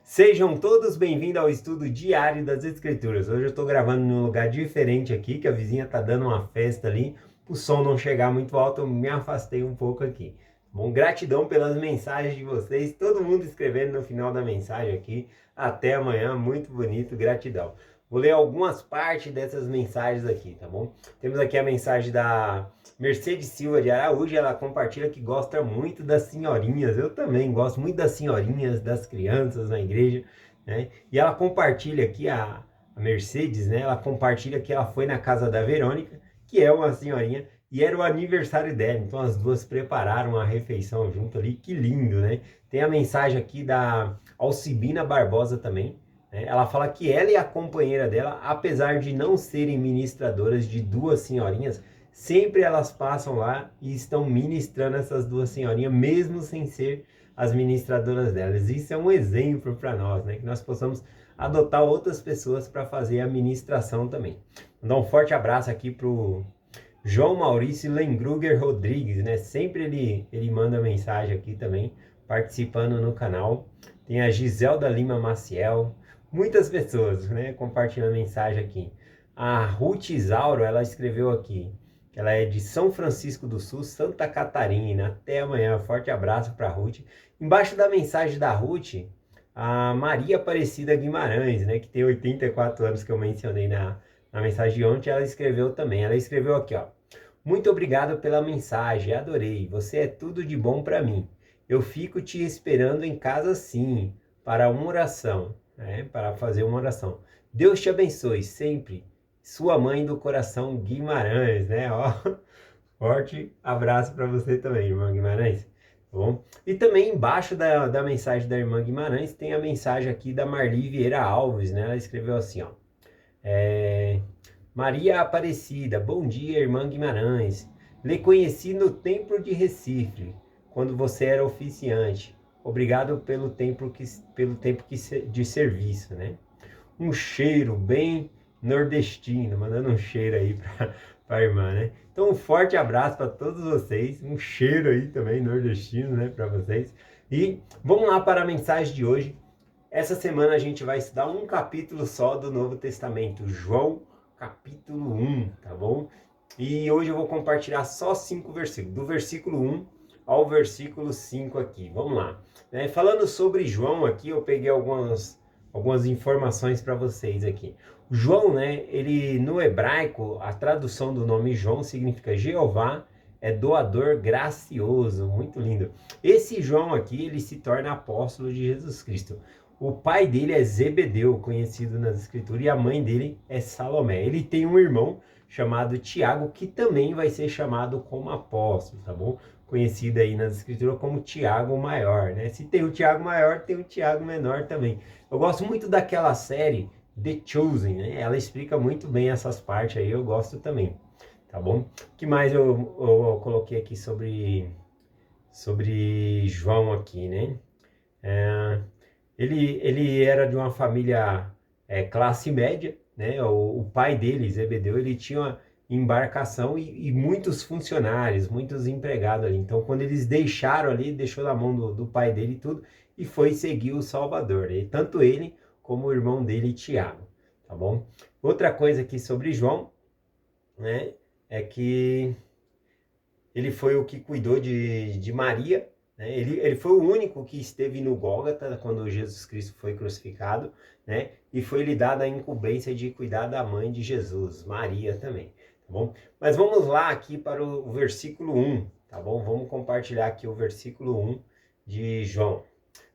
Sejam todos bem-vindos ao estudo diário das Escrituras. Hoje eu estou gravando em um lugar diferente aqui, que a vizinha está dando uma festa ali. O som não chegar muito alto, eu me afastei um pouco aqui. Bom, gratidão pelas mensagens de vocês, todo mundo escrevendo no final da mensagem aqui. Até amanhã, muito bonito, gratidão. Vou ler algumas partes dessas mensagens aqui, tá bom? Temos aqui a mensagem da Mercedes Silva de Araújo, ela compartilha que gosta muito das senhorinhas. Eu também gosto muito das senhorinhas, das crianças na igreja, né? E ela compartilha aqui, a Mercedes, né? Ela compartilha que ela foi na casa da Verônica, que é uma senhorinha, e era o aniversário dela. Então as duas prepararam a refeição junto ali. Que lindo, né? Tem a mensagem aqui da Alcibina Barbosa também, né? Ela fala que ela e a companheira dela, apesar de não serem ministradoras de duas senhorinhas, sempre elas passam lá e estão ministrando essas duas senhorinhas, mesmo sem ser as ministradoras delas. Isso é um exemplo para nós, né? Que nós possamos adotar outras pessoas para fazer a ministração também. Vou dar um forte abraço aqui pro João Maurício Lengruger Rodrigues, né? Sempre ele manda mensagem aqui também, participando no canal. Tem a Giselda Lima Maciel, muitas pessoas, né? Compartilhando mensagem aqui. A Ruth Isauro, ela escreveu aqui. Ela é de São Francisco do Sul, Santa Catarina. Até amanhã. Forte abraço para a Ruth. Embaixo da mensagem da Ruth, a Maria Aparecida Guimarães, né, que tem 84 anos, que eu mencionei na mensagem de ontem, ela escreveu também. Ela escreveu aqui, ó. Muito obrigado pela mensagem, adorei. Você é tudo de bom para mim. Eu fico te esperando em casa sim, para uma oração, né, para fazer uma oração. Deus te abençoe sempre. Sua mãe do coração Guimarães, né? Ó, forte abraço para você também, irmã Guimarães. Tá bom? E também embaixo da mensagem da irmã Guimarães tem a mensagem aqui da Marli Vieira Alves, né? Ela escreveu assim, ó. Maria Aparecida, bom dia, irmã Guimarães. Lhe conheci no templo de Recife, quando você era oficiante. Obrigado pelo tempo de serviço, né? Um cheiro bem nordestino, mandando um cheiro aí para a irmã, né? Então, um forte abraço para todos vocês, um cheiro aí também nordestino, né, para vocês. E vamos lá para a mensagem de hoje. Essa semana a gente vai estudar um capítulo só do Novo Testamento, João, capítulo 1, tá bom? E hoje eu vou compartilhar só 5 versículos, do versículo 1 ao versículo 5 aqui. Vamos lá. Falando sobre João aqui, eu peguei algumas informações para vocês aqui. João, né, ele no hebraico, a tradução do nome João significa Jeová é doador gracioso, muito lindo. Esse João aqui, ele se torna apóstolo de Jesus Cristo. O pai dele é Zebedeu, conhecido nas escrituras, e a mãe dele é Salomé. Ele tem um irmão chamado Tiago, que também vai ser chamado como apóstolo, tá bom? Conhecido aí nas escrituras como Tiago Maior, né? Se tem o Tiago Maior, tem o Tiago Menor também. Eu gosto muito daquela série The Chosen, né? Ela explica muito bem essas partes aí, eu gosto também, tá bom? O que mais eu coloquei aqui sobre João aqui, né? Ele era de uma família classe média, né? O pai dele, Zebedeu, ele tinha uma embarcação e muitos funcionários, muitos empregados ali. Então, quando eles deixaram ali, deixou na mão do pai dele e tudo, e foi seguir o Salvador, né? Tanto ele como o irmão dele, Tiago, tá bom? Outra coisa aqui sobre João, né, é que ele foi o que cuidou de Maria, né? Ele foi o único que esteve no Gólgota quando Jesus Cristo foi crucificado, né? E foi lhe dada a incumbência de cuidar da mãe de Jesus, Maria também, tá bom? Mas vamos lá aqui para o versículo 1, tá bom? Vamos compartilhar aqui o versículo 1 de João.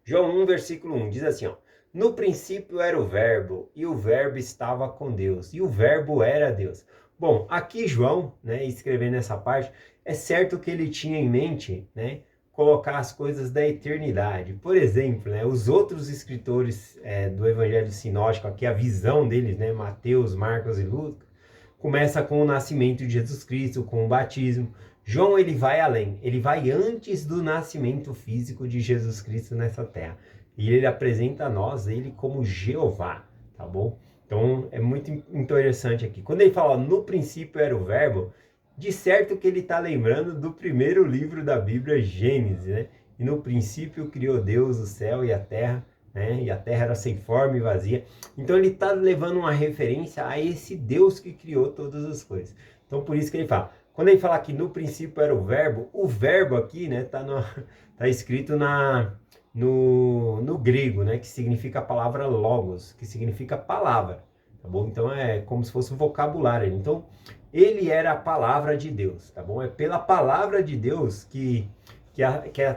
João 1, versículo 1, diz assim, ó. No princípio era o verbo, e o verbo estava com Deus, e o verbo era Deus. Bom, aqui João, né, escrevendo essa parte, é certo que ele tinha em mente, né, colocar as coisas da eternidade. Por exemplo, né, os outros escritores do Evangelho Sinótico, aqui a visão deles, né, Mateus, Marcos e Lucas, começa com o nascimento de Jesus Cristo, com o batismo. João, ele vai além, ele vai antes do nascimento físico de Jesus Cristo nessa terra. E ele apresenta a nós ele como Jeová, tá bom? Então, é muito interessante aqui. Quando ele fala, no princípio era o verbo, de certo que ele está lembrando do primeiro livro da Bíblia, Gênesis, né? E no princípio criou Deus o céu e a terra, né? E a terra era sem forma e vazia. Então ele está levando uma referência a esse Deus que criou todas as coisas. Então por isso que ele fala, quando ele fala que no princípio era o verbo aqui, né, tá escrito no grego, né, que significa a palavra logos, que significa palavra, tá bom? Então é como se fosse um vocabulário. Então ele era a palavra de Deus, tá bom? É pela palavra de Deus que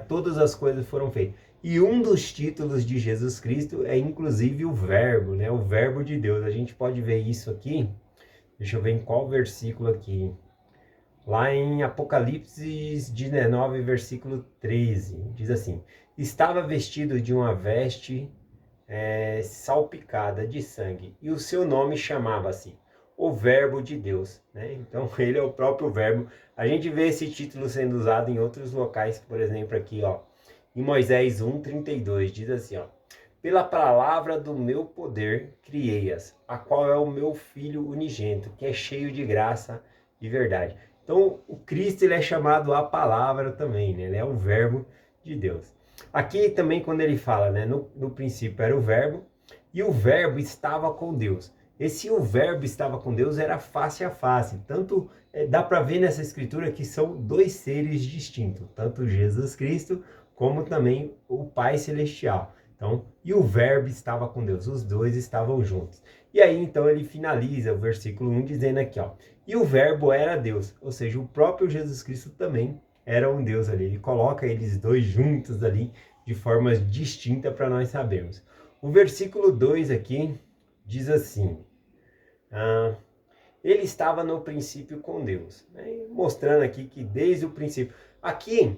todas as coisas foram feitas. E um dos títulos de Jesus Cristo é inclusive o Verbo, né? O Verbo de Deus. A gente pode ver isso aqui. Deixa eu ver em qual versículo aqui. Lá em Apocalipse 19, versículo 13. Diz assim: estava vestido de uma veste salpicada de sangue, e o seu nome chamava-se o Verbo de Deus, né? Então ele é o próprio Verbo. A gente vê esse título sendo usado em outros locais, por exemplo aqui, ó, em Moisés 1:32 diz assim, ó: pela palavra do meu poder criei-as, a qual é o meu filho unigênito, que é cheio de graça e verdade. Então o Cristo ele é chamado a palavra também, né? Ele é o Verbo de Deus. Aqui também quando ele fala, né, no princípio era o verbo, e o verbo estava com Deus. Esse o verbo estava com Deus era face a face. Tanto dá para ver nessa escritura que são dois seres distintos, tanto Jesus Cristo como também o Pai Celestial. Então, e o verbo estava com Deus, os dois estavam juntos. E aí então ele finaliza o versículo 1 dizendo aqui, ó: e o verbo era Deus, ou seja, o próprio Jesus Cristo também era um Deus ali. Ele coloca eles dois juntos ali de formas distintas para nós sabermos. O versículo 2 aqui diz assim: ele estava no princípio com Deus, né? Mostrando aqui que desde o princípio. Aqui,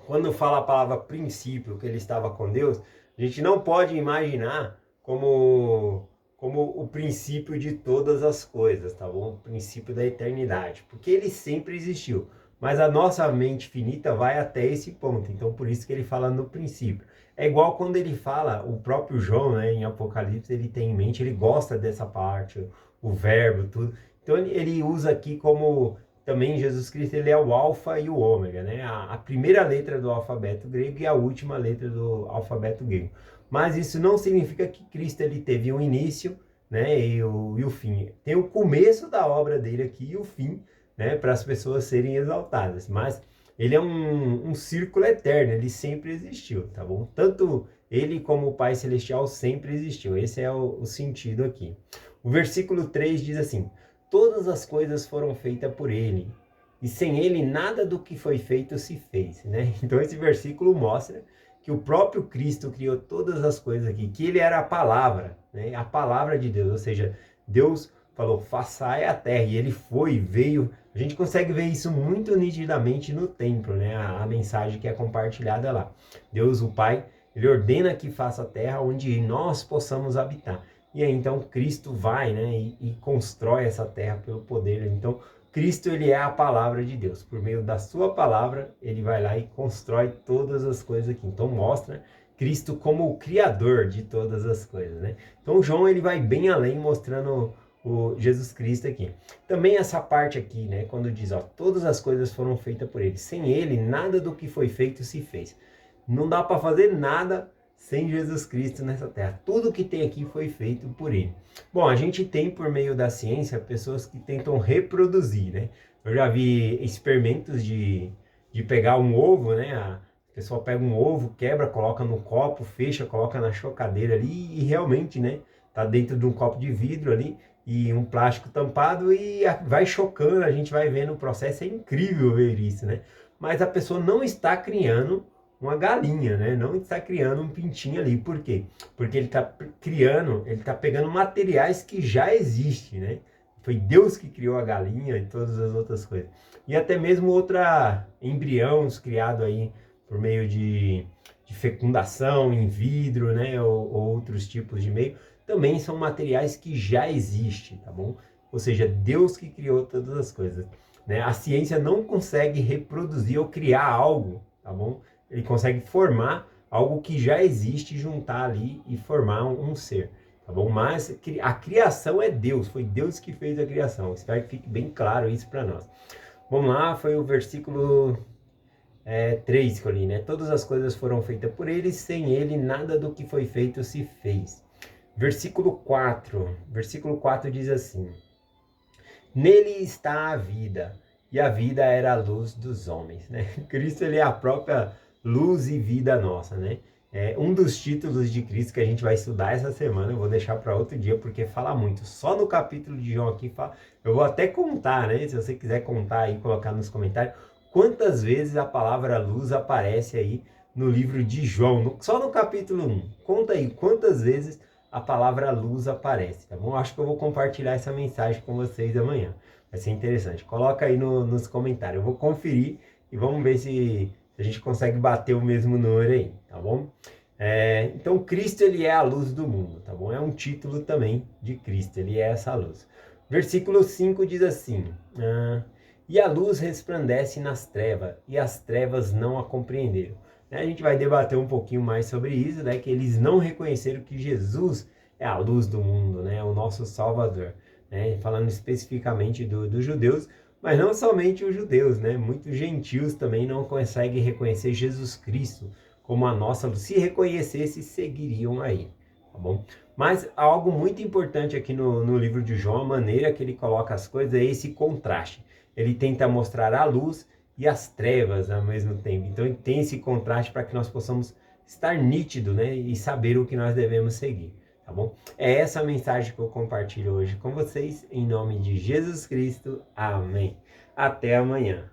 quando fala a palavra princípio, que ele estava com Deus, a gente não pode imaginar como o princípio de todas as coisas, tá bom? O princípio da eternidade, porque ele sempre existiu. Mas a nossa mente finita vai até esse ponto, então por isso que ele fala no princípio. É igual quando ele fala, o próprio João, né, em Apocalipse, ele tem em mente, ele gosta dessa parte, o verbo, tudo. Então ele usa aqui como também Jesus Cristo, ele é o alfa e o ômega, né? A primeira letra do alfabeto grego e a última letra do alfabeto grego. Mas isso não significa que Cristo ele teve um início, né, e o fim. Tem o começo da obra dele aqui e o fim, né, para as pessoas serem exaltadas. Mas ele é um círculo eterno, ele sempre existiu, tá bom? Tanto ele como o Pai Celestial sempre existiu. Esse é o sentido aqui. O versículo 3 diz assim: todas as coisas foram feitas por ele, e sem ele nada do que foi feito se fez, né? Então esse versículo mostra que o próprio Cristo criou todas as coisas aqui, que ele era a palavra, né? A palavra de Deus, ou seja, Deus falou, façai a terra, e ele foi, veio. A gente consegue ver isso muito nitidamente no templo, né? A mensagem que é compartilhada lá. Deus, o Pai, ele ordena que faça a terra onde nós possamos habitar. E aí então Cristo vai, né, e constrói essa terra pelo poder. Então Cristo ele é a palavra de Deus. Por meio da sua palavra, ele vai lá e constrói todas as coisas aqui. Então mostra Cristo como o criador de todas as coisas, né? Então João ele vai bem além mostrando o Jesus Cristo aqui. Também essa parte aqui, né, quando diz, ó, todas as coisas foram feitas por ele. Sem ele, nada do que foi feito se fez. Não dá para fazer nada sem Jesus Cristo nessa terra. Tudo que tem aqui foi feito por ele. Bom, a gente tem por meio da ciência pessoas que tentam reproduzir, né? Eu já vi experimentos de pegar um ovo, né? A pessoa pega um ovo, quebra, coloca no copo, fecha, coloca na chocadeira ali e realmente, né? Tá dentro de um copo de vidro ali e um plástico tampado e vai chocando, a gente vai vendo o processo, é incrível ver isso, né? Mas a pessoa não está criando uma galinha, né? Não está criando um pintinho ali. Por quê? Porque ele está criando, ele está pegando materiais que já existem, né? Foi Deus que criou a galinha e todas as outras coisas. E até mesmo embriões criados aí por meio de fecundação em vidro, né? Ou outros tipos de meio, também são materiais que já existem, tá bom? Ou seja, Deus que criou todas as coisas, né? A ciência não consegue reproduzir ou criar algo, tá bom? Ele consegue formar algo que já existe, juntar ali e formar um ser, tá bom? Mas a criação é Deus, foi Deus que fez a criação. Espero que fique bem claro isso para nós. Vamos lá, foi o versículo 3 que eu li, né? Todas as coisas foram feitas por ele, sem ele nada do que foi feito se fez. Versículo 4 diz assim: Nele está a vida, e a vida era a luz dos homens, né? Cristo, ele é a própria luz e vida nossa, né? Um dos títulos de Cristo que a gente vai estudar essa semana, eu vou deixar para outro dia, porque fala muito. Só no capítulo de João aqui, eu vou até contar, né? Se você quiser contar aí, colocar nos comentários, quantas vezes a palavra luz aparece aí no livro de João, só no capítulo 1. Conta aí, quantas vezes a palavra luz aparece, tá bom? Acho que eu vou compartilhar essa mensagem com vocês amanhã. Vai ser interessante. Coloca aí nos comentários. Eu vou conferir e vamos ver se a gente consegue bater o mesmo número aí, tá bom? Então, Cristo, ele é a luz do mundo, tá bom? É um título também de Cristo, ele é essa luz. Versículo 5 diz assim: E a luz resplandece nas trevas, e as trevas não a compreenderam. A gente vai debater um pouquinho mais sobre isso, né? Que eles não reconheceram que Jesus é a luz do mundo, né? O nosso Salvador, né? Falando especificamente dos judeus, mas não somente os judeus, né? Muitos gentios também não conseguem reconhecer Jesus Cristo como a nossa luz. Se reconhecesse, seguiriam aí, tá bom? Mas algo muito importante aqui no livro de João, a maneira que ele coloca as coisas é esse contraste. Ele tenta mostrar a luz e as trevas ao mesmo tempo. Então tem esse contraste para que nós possamos estar nítido, né, e saber o que nós devemos seguir, tá bom? É essa a mensagem que eu compartilho hoje com vocês, em nome de Jesus Cristo. Amém. Até amanhã.